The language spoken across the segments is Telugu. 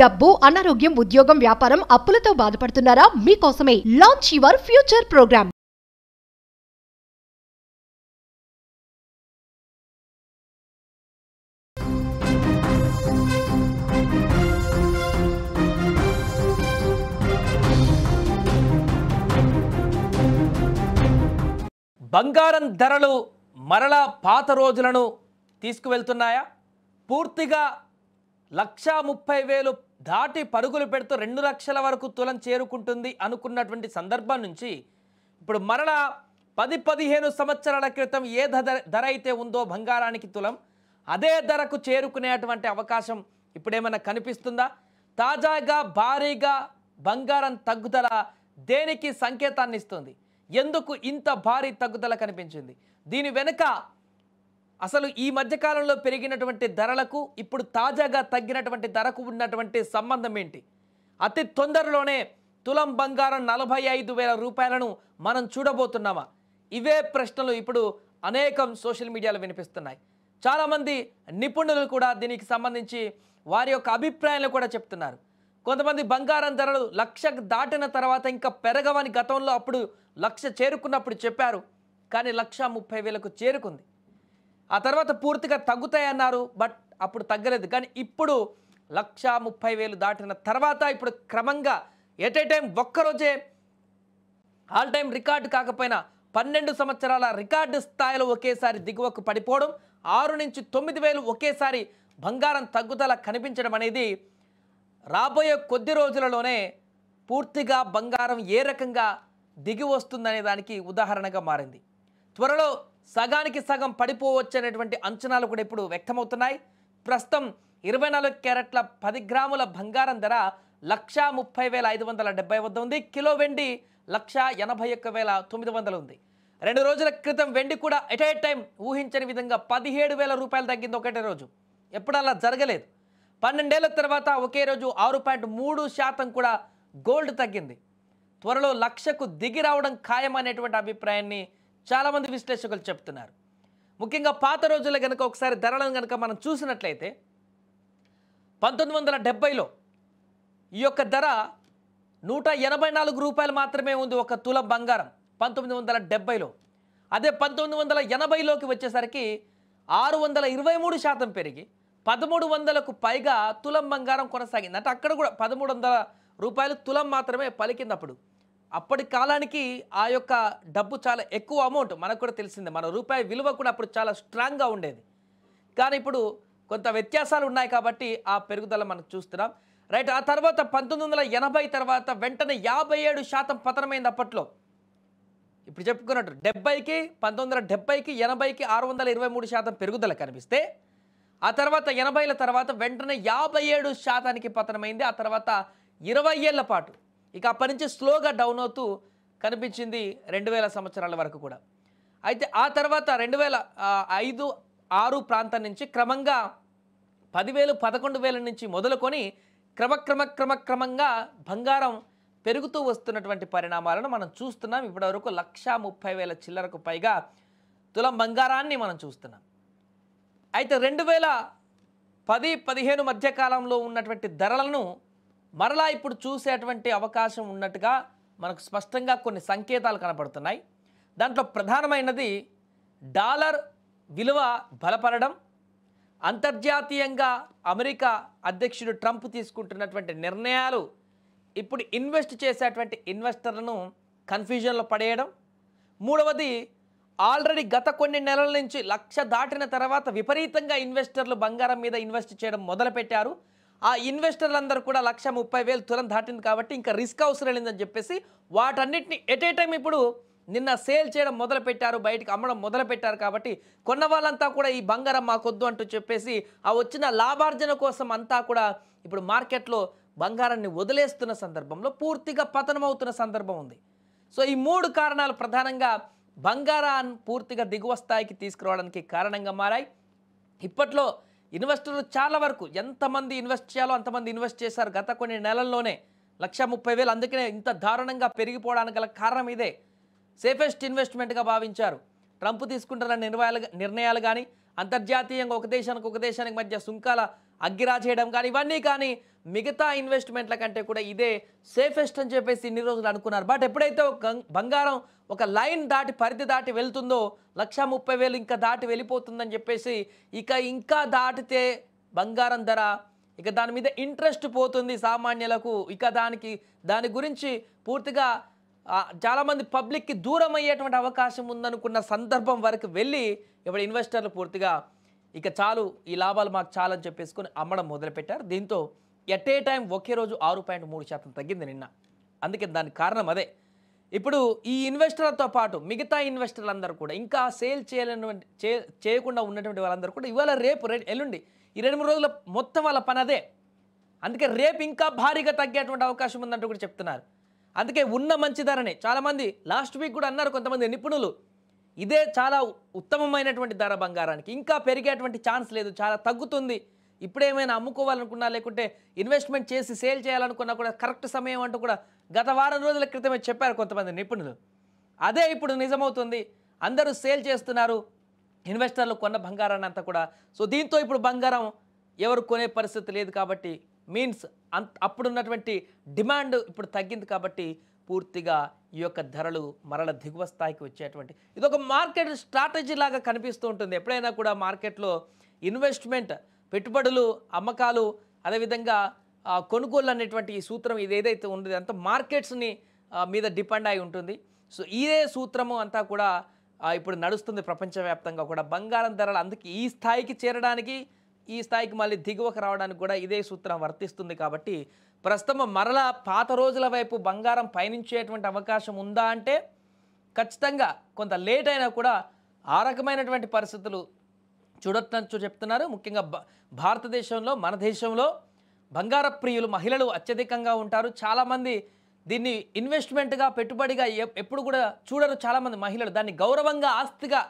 డబ్బు, అనారోగ్యం, ఉద్యోగం, వ్యాపారం, అప్పులతో బాధపడుతున్నారా? మీకోసమే లాంచ్ యువర్ ఫ్యూచర్ ప్రోగ్రామ్. బంగారం ధరలు మరలా పాత రోజులను తీసుకువెళ్తున్నాయా? పూర్తిగా 1,30,000 దాటి పరుగులు పెడుతూ 2 లక్షల వరకు తులం చేరుకుంటుంది అనుకున్నటువంటి సందర్భం నుంచి ఇప్పుడు మరలా 10-15 సంవత్సరాల క్రితం ఏ ధర అయితే ఉందో బంగారానికి తులం అదే ధరకు చేరుకునేటువంటి అవకాశం ఇప్పుడేమైనా కనిపిస్తుందా? తాజాగా భారీగా బంగారం తగ్గుదల దేనికి సంకేతాన్ని ఇస్తుంది? ఎందుకు ఇంత భారీ తగ్గుదల కనిపించింది? దీని వెనుక అసలు ఈ మధ్యకాలంలో పెరిగినటువంటి ధరలకు ఇప్పుడు తాజాగా తగ్గినటువంటి ధరకు ఉన్నటువంటి సంబంధం ఏంటి? అతి తొందరలోనే తులం బంగారం 45,000 రూపాయలను మనం చూడబోతున్నామా? ఇవే ప్రశ్నలు ఇప్పుడు అనేకం సోషల్ మీడియాలో వినిపిస్తున్నాయి. చాలామంది నిపుణులు కూడా దీనికి సంబంధించి వారి యొక్క అభిప్రాయాలు కూడా చెప్తున్నారు. కొంతమంది బంగారం ధరలు 1,00,000 దాటిన తర్వాత ఇంకా పెరగవని గతంలో అప్పుడు 1,00,000 చేరుకున్నప్పుడు చెప్పారు. కానీ 1,30,000కు చేరుకుంది. ఆ తర్వాత పూర్తిగా తగ్గుతాయన్నారు. బట్ అప్పుడు తగ్గలేదు. కానీ ఇప్పుడు 1,30,000 దాటిన తర్వాత ఇప్పుడు క్రమంగా ఎట్ ఏ టైం ఒక్కరోజే ఆల్ టైం రికార్డు కాకపోయినా 12 సంవత్సరాల రికార్డు స్థాయిలో ఒకేసారి దిగువకు పడిపోవడం, 6-9,000 ఒకేసారి బంగారం తగ్గుదల కనిపించడం అనేది రాబోయే కొద్ది రోజులలోనే పూర్తిగా బంగారం ఏ రకంగా దిగి వస్తుందనే దానికి ఉదాహరణగా మారింది. త్వరలో సగానికి సగం పడిపోవచ్చు అనేటువంటి అంచనాలు కూడా ఇప్పుడు వ్యక్తమవుతున్నాయి. ప్రస్తుతం 24 క్యారెట్ల 10 గ్రాముల బంగారం ధర 1,30,570 వద్ద ఉంది. కిలో వెండి 1,81,900 ఉంది. 2 రోజుల క్రితం వెండి కూడా ఎట్ ఏ టైం ఊహించని విధంగా 17,000 రూపాయలు తగ్గింది ఒకటే రోజు. ఎప్పుడు అలా జరగలేదు. 12 ఏళ్ల తర్వాత ఒకే రోజు 6.3% కూడా గోల్డ్ తగ్గింది. త్వరలో 1,00,000కు దిగి రావడం ఖాయమనేటువంటి అభిప్రాయాన్ని చాలామంది విశ్లేషకులు చెప్తున్నారు. ముఖ్యంగా పాత రోజుల్లో కనుక ఒకసారి ధరలను కనుక మనం చూసినట్లయితే 1970లో ఈ యొక్క ధర 184 రూపాయలు మాత్రమే ఉంది ఒక తులం బంగారం 1970లో. అదే 1980లోకి వచ్చేసరికి 623% పెరిగి 1,300కు పైగా తులం బంగారం కొనసాగింది. అంటే అక్కడ కూడా 1,300 రూపాయలు తులం మాత్రమే పలికింది. అప్పటి కాలానికి ఆ యొక్క డబ్బు చాలా ఎక్కువ అమౌంట్. మనకు కూడా తెలిసిందే. మన రూపాయి విలువ కూడా అప్పుడు చాలా స్ట్రాంగ్గా ఉండేది. కానీ ఇప్పుడు కొంత వ్యత్యాసాలు ఉన్నాయి కాబట్టి ఆ పెరుగుదల మనం చూస్తున్నాం. రైట్. ఆ తర్వాత 1980 తర్వాత వెంటనే 57% పతనమైంది అప్పట్లో. ఇప్పుడు చెప్పుకున్నట్టు 70కి 1970కి 80కి 623% పెరుగుదల కనిపిస్తే ఆ తర్వాత 80ల తర్వాత వెంటనే 57%కి పతనమైంది. ఆ తర్వాత 20 ఏళ్ల పాటు ఇక అప్పటి నుంచి స్లోగా డౌన్ అవుతూ కనిపించింది 2000 సంవత్సరాల వరకు కూడా. అయితే ఆ తర్వాత 2005-6 ప్రాంతం నుంచి క్రమంగా 10,000 11,000 నుంచి మొదలుకొని క్రమంగా బంగారం పెరుగుతూ వస్తున్నటువంటి పరిణామాలను మనం చూస్తున్నాం. ఇప్పటివరకు 1,30,000 చిల్లరకు పైగా తులం బంగారాన్ని మనం చూస్తున్నాం. అయితే 2010-15 మధ్యకాలంలో ఉన్నటువంటి ధరలను మరలా ఇప్పుడు చూసేటువంటి అవకాశం ఉన్నట్టుగా మనకు స్పష్టంగా కొన్ని సంకేతాలు కనపడుతున్నాయి. దాంట్లో ప్రధానమైనది డాలర్ విలువ బలపడడం, అంతర్జాతీయంగా అమెరికా అధ్యక్షుడు ట్రంప్ తీసుకుంటున్నటువంటి నిర్ణయాలు ఇప్పుడు ఇన్వెస్ట్ చేసేటువంటి ఇన్వెస్టర్లను కన్ఫ్యూజన్లో పడేయడం, మూడవది ఆల్రెడీ గత కొన్ని నెలల నుంచి 1,00,000 దాటిన తర్వాత విపరీతంగా ఇన్వెస్టర్లు బంగారం మీద ఇన్వెస్ట్ చేయడం మొదలుపెట్టారు. ఆ ఇన్వెస్టర్లందరూ కూడా 1,30,000 తులం దాటింది కాబట్టి ఇంకా రిస్క్ అవసరం లేదని చెప్పేసి వాటన్నిటిని ఎట్ ఏ టైం ఇప్పుడు నిన్న సేల్ చేయడం మొదలుపెట్టారు, బయటికి అమ్మడం మొదలుపెట్టారు. కాబట్టి కొన్న వాళ్ళంతా కూడా ఈ బంగారం మాకొద్దు అంటూ చెప్పేసి ఆ వచ్చిన లాభార్జన కోసం అంతా కూడా ఇప్పుడు మార్కెట్లో బంగారాన్ని వదిలేస్తున్న సందర్భంలో పూర్తిగా పతనమవుతున్న సందర్భం ఉంది. సో ఈ 3 కారణాలు ప్రధానంగా బంగారాన్ని పూర్తిగా దిగువ స్థాయికి తీసుకురావడానికి కారణంగా మారాయి. ఇప్పట్లో ఇన్వెస్టర్లు చాలా వరకు ఎంతమంది ఇన్వెస్ట్ చేయాలో అంతమంది ఇన్వెస్ట్ చేశారు గత కొన్ని నెలల్లోనే 1,30,000. అందుకనే ఇంత దారుణంగా పెరిగిపోవడానికి గల కారణం ఇదే. సేఫెస్ట్ ఇన్వెస్ట్మెంట్గా భావించారు. ట్రంప్ తీసుకుంటున్న నిర్ణయాలు కానీ అంతర్జాతీయంగా ఒక దేశానికి మధ్య సుంకాల అగ్గిరా చేయడం కానీ ఇవన్నీ కానీ మిగతా ఇన్వెస్ట్మెంట్ల కంటే కూడా ఇదే సేఫెస్ట్ అని చెప్పేసి ఇన్ని రోజులు అనుకున్నారు. బట్ ఎప్పుడైతే బంగారం ఒక లైన్ దాటి పరిధి దాటి వెళ్తుందో 1,30,000 ఇంకా దాటి వెళ్ళిపోతుందని చెప్పేసి ఇంకా దాటితే బంగారం ధర ఇక దాని మీద ఇంట్రెస్ట్ పోతుంది సామాన్యులకు. ఇక దాని గురించి పూర్తిగా చాలామంది పబ్లిక్కి దూరం అయ్యేటువంటి అవకాశం ఉందనుకున్న సందర్భం వరకు వెళ్ళి ఇప్పుడు ఇన్వెస్టర్లు పూర్తిగా ఇక చాలు ఈ లాభాలు మాకు చాలని చెప్పేసుకొని అమ్మడం మొదలుపెట్టారు. దీంతో ఎట్ ఏ టైం ఒకే రోజు 6.3% తగ్గింది నిన్న. అందుకే దానికి కారణం అదే. ఇప్పుడు ఈ ఇన్వెస్టర్లతో పాటు మిగతా ఇన్వెస్టర్లందరూ కూడా ఇంకా సేల్ చేయకుండా ఉన్నటువంటి వాళ్ళందరూ కూడా ఇవాళ రేపు ఎల్లుండి ఈ 2-3 రోజుల మొత్తం వాళ్ళ పని అదే. అందుకే రేపు ఇంకా భారీగా తగ్గేటువంటి అవకాశం ఉందంటూ కూడా చెప్తున్నారు. అందుకే ఉన్న మంచి ధరనే చాలామంది లాస్ట్ వీక్ కూడా అన్నారు కొంతమంది నిపుణులు, ఇదే చాలా ఉత్తమమైనటువంటి ధర బంగారానికి, ఇంకా పెరిగేటువంటి ఛాన్స్ లేదు, చాలా తగ్గుతుంది. ఇప్పుడేమైనా అమ్ముకోవాలనుకున్నా లేకుంటే ఇన్వెస్ట్మెంట్ చేసి సేల్ చేయాలనుకున్నా కూడా కరెక్ట్ సమయం అంటూ కూడా గత వారం రోజుల క్రితమే చెప్పారు కొంతమంది నిపుణులు. అదే ఇప్పుడు నిజమవుతుంది. అందరూ సేల్ చేస్తున్నారు, ఇన్వెస్టర్లు కొన్న బంగారాన్ని అంతా కూడా. సో దీంతో ఇప్పుడు బంగారం ఎవరు కొనే పరిస్థితి లేదు కాబట్టి మీన్స్ అప్పుడున్నటువంటి డిమాండ్ ఇప్పుడు తగ్గింది కాబట్టి పూర్తిగా ఈ యొక్క ధరలు మరల దిగువ స్థాయికి వచ్చేటువంటి ఇదొక మార్కెట్ స్ట్రాటజీ లాగా కనిపిస్తూ ఉంటుంది. ఎప్పుడైనా కూడా మార్కెట్లో ఇన్వెస్ట్మెంట్, పెట్టుబడులు, అమ్మకాలు, అదేవిధంగా కొనుగోలు అనేటువంటి ఈ సూత్రం ఇది ఏదైతే ఉండదో అంతా మార్కెట్స్ని మీద డిపెండ్ అయి ఉంటుంది. సో ఇదే సూత్రము అంతా కూడా ఇప్పుడు నడుస్తుంది ప్రపంచవ్యాప్తంగా కూడా. బంగారం ధరలు అందుకే ఈ స్థాయికి చేరడానికి, ఈ స్థాయికి మళ్ళీ దిగువకు రావడానికి కూడా ఇదే సూత్రం వర్తిస్తుంది. కాబట్టి ప్రస్తుతం మరలా పాత రోజుల వైపు బంగారం పయనించేటువంటి అవకాశం ఉందా అంటే ఖచ్చితంగా కొంత లేట్ అయినా కూడా ఆ రకమైనటువంటి పరిస్థితులు చూడొచ్చు చెప్తున్నారు. ముఖ్యంగా భారతదేశంలో, మన దేశంలో బంగార ప్రియులు మహిళలు అత్యధికంగా ఉంటారు. చాలామంది దీన్ని ఇన్వెస్ట్మెంట్గా, పెట్టుబడిగా ఎప్పుడు కూడా చూడరు. చాలామంది మహిళలు దాన్ని గౌరవంగా, ఆస్తిగా,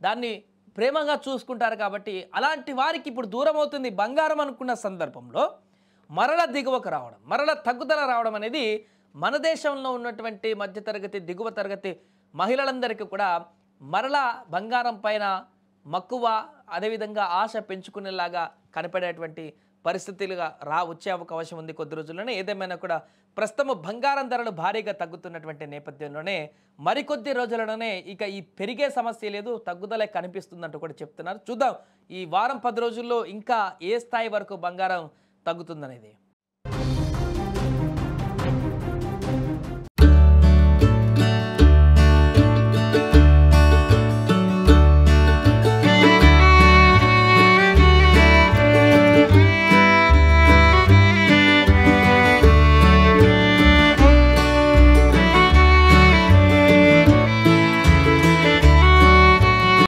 దాన్ని ప్రేమగా చూసుకుంటారు. కాబట్టి అలాంటి వారికి ఇప్పుడు దూరం అవుతుంది బంగారం అనుకున్న సందర్భంలో మరల దిగువకు రావడం, మరల తగ్గుదల రావడం అనేది మన దేశంలో ఉన్నటువంటి మధ్యతరగతి, దిగువ తరగతి మహిళలందరికీ కూడా మరలా బంగారం పైన మక్కువ, అదేవిధంగా ఆశ పెంచుకునేలాగా కనపడేటువంటి పరిస్థితులుగా వచ్చే అవకాశం ఉంది కొద్ది రోజుల్లోనే. ఏదేమైనా కూడా ప్రస్తుతం బంగారం ధరలు భారీగా తగ్గుతున్నటువంటి నేపథ్యంలోనే మరికొద్ది రోజులలోనే ఇక ఈ పెరిగే సమస్య లేదు, తగ్గుదలే కనిపిస్తుందంటూ కూడా చెప్తున్నారు. చూద్దాం ఈ వారం 10 రోజుల్లో ఇంకా ఏ స్థాయి వరకు బంగారం తగ్గుతుందనేది.